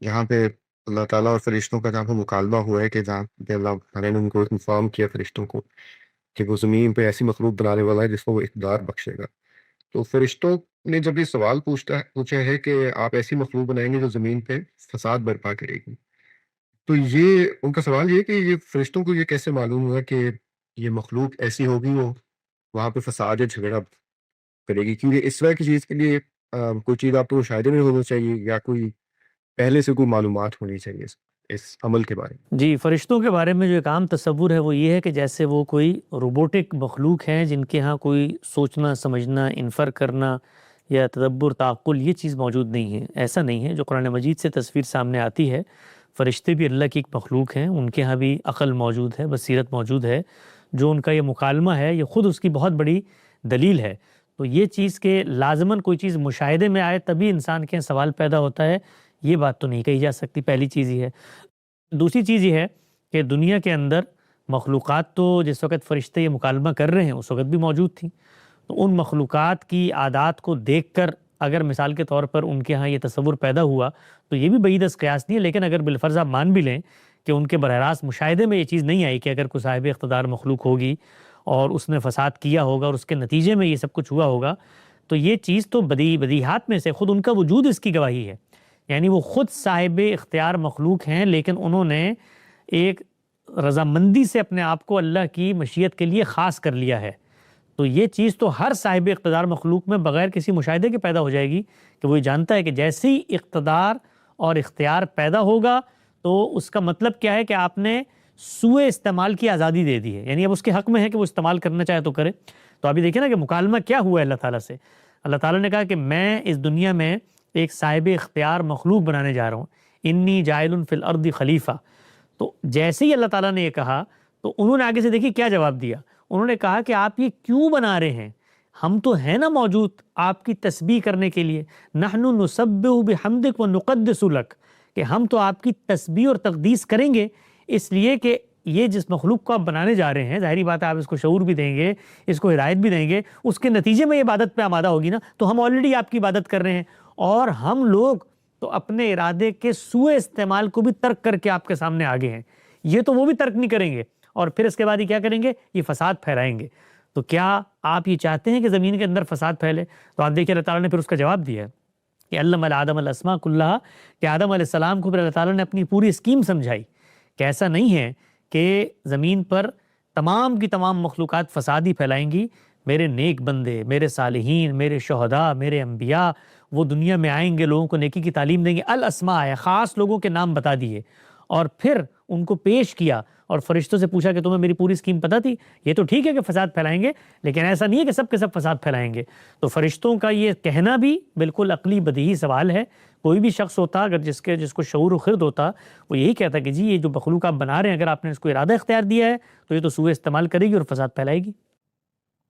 جہاں پہ اللہ تعالیٰ اور فرشتوں کا جہاں پہ مکالمہ ہوا ہے، کہ جہاں پہ اللہ تعالیٰ نے ان کو انفارم کیا فرشتوں کو کہ وہ زمین پہ ایسی مخلوق بنانے والا ہے جس کو وہ اقتدار بخشے گا. تو فرشتوں نے جب یہ سوال پوچھا ہے کہ آپ ایسی مخلوق بنائیں گے جو زمین پہ فساد برپا کرے گی، تو یہ ان کا سوال یہ کہ یہ فرشتوں کو یہ کیسے معلوم ہوا کہ یہ مخلوق ایسی ہوگی وہ وہاں پہ فساد یا جھگڑا کرے گی؟ کیونکہ اس طرح کی چیز کے لیے کوئی چیز آپ کو مشاہدے میں ہونی چاہیے، یا کوئی پہلے سے کوئی معلومات ہونی چاہیے اس عمل کے بارے میں. جی، فرشتوں کے بارے میں جو ایک عام تصور ہے وہ یہ ہے کہ جیسے وہ کوئی روبوٹک مخلوق ہیں جن کے ہاں کوئی سوچنا سمجھنا انفر کرنا یا تدبر تعقل یہ چیز موجود نہیں ہے. ایسا نہیں ہے. جو قرآن مجید سے تصویر سامنے آتی ہے، فرشتے بھی اللہ کی ایک مخلوق ہیں، ان کے ہاں بھی عقل موجود ہے، بصیرت موجود ہے. جو ان کا یہ مکالمہ ہے یہ خود اس کی بہت بڑی دلیل ہے. تو یہ چیز کہ لازماً کوئی چیز مشاہدے میں آئے تبھی انسان کے سوال پیدا ہوتا ہے، یہ بات تو نہیں کہی جا سکتی. پہلی چیز یہ ہے. دوسری چیز یہ ہے کہ دنیا کے اندر مخلوقات تو جس وقت فرشتے یہ مکالمہ کر رہے ہیں اس وقت بھی موجود تھیں. تو ان مخلوقات کی عادات کو دیکھ کر اگر مثال کے طور پر ان کے ہاں یہ تصور پیدا ہوا تو یہ بھی بعید از قیاس نہیں ہے. لیکن اگر بالفرض آپ مان بھی لیں کہ ان کے براہ راست مشاہدے میں یہ چیز نہیں آئی کہ اگر کوئی صاحب اقتدار مخلوق ہوگی اور اس نے فساد کیا ہوگا اور اس کے نتیجے میں یہ سب کچھ ہوا ہوگا، تو یہ چیز تو بدیہات میں سے خود ان کا وجود اس کی گواہی ہے. یعنی وہ خود صاحب اختیار مخلوق ہیں، لیکن انہوں نے ایک رضامندی سے اپنے آپ کو اللہ کی مشیت کے لیے خاص کر لیا ہے. تو یہ چیز تو ہر صاحب اقتدار مخلوق میں بغیر کسی مشاہدے کے پیدا ہو جائے گی کہ وہ یہ جانتا ہے کہ جیسے ہی اقتدار اور اختیار پیدا ہوگا تو اس کا مطلب کیا ہے کہ آپ نے سوء استعمال کی آزادی دے دی ہے. یعنی اب اس کے حق میں ہے کہ وہ استعمال کرنا چاہے تو کرے. تو ابھی دیکھیں نا کہ مکالمہ کیا ہوا ہے اللہ تعالیٰ سے. اللہ تعالیٰ نے کہا کہ میں اس دنیا میں ایک صاحب اختیار مخلوق بنانے جا رہا ہوں، انی جاعل فی الارض خلیفہ. تو جیسے ہی اللہ تعالیٰ نے یہ کہا تو انہوں نے آگے سے دیکھیے کیا جواب دیا. انہوں نے کہا کہ آپ یہ کیوں بنا رہے ہیں؟ ہم تو ہیں نا موجود آپ کی تسبیح کرنے کے لیے. نحن نسبح بحمدک ونقدس لک، کہ ہم تو آپ کی تسبیح اور تقدیس کریں گے. اس لیے کہ یہ جس مخلوق کو آپ بنانے جا رہے ہیں، ظاہری بات ہے آپ اس کو شعور بھی دیں گے، اس کو ہدایت بھی دیں گے، اس کے نتیجے میں یہ عبادت پہ آمادہ ہوگی نا. تو ہم آلریڈی آپ کی عبادت کر رہے ہیں، اور ہم لوگ تو اپنے ارادے کے سوء استعمال کو بھی ترک کر کے آپ کے سامنے آگے ہیں. یہ تو وہ بھی ترک نہیں کریں گے، اور پھر اس کے بعد یہ کیا کریں گے؟ یہ فساد پھیلائیں گے. تو کیا آپ یہ چاہتے ہیں کہ زمین کے اندر فساد پھیلے؟ تو آپ دیکھیں اللہ تعالیٰ نے پھر اس کا جواب دیا ہے کہ علم آدم الاسماء کلھا، کہ آدم علیہ السلام کو پھر اللہ تعالیٰ نے اپنی پوری اسکیم سمجھائی کہ ایسا نہیں ہے کہ زمین پر تمام کی تمام مخلوقات فساد ہی پھیلائیں گی. میرے نیک بندے، میرے صالحین، میرے شہداء، میرے انبیاء وہ دنیا میں آئیں گے، لوگوں کو نیکی کی تعلیم دیں گے. الاسماء ہے، خاص لوگوں کے نام بتا دیے اور پھر ان کو پیش کیا اور فرشتوں سے پوچھا کہ تمہیں میری پوری اسکیم پتہ تھی؟ یہ تو ٹھیک ہے کہ فساد پھیلائیں گے، لیکن ایسا نہیں ہے کہ سب کے سب فساد پھیلائیں گے. تو فرشتوں کا یہ کہنا بھی بالکل عقلی بدیہی سوال ہے. کوئی بھی شخص ہوتا اگر جس کو شعور و خرد ہوتا، وہ یہی کہتا کہ جی یہ جو مخلوق آپ بنا رہے ہیں اگر آپ نے اس کو ارادہ اختیار دیا ہے تو یہ تو سوء استعمال کرے گی اور فساد پھیلائے گی.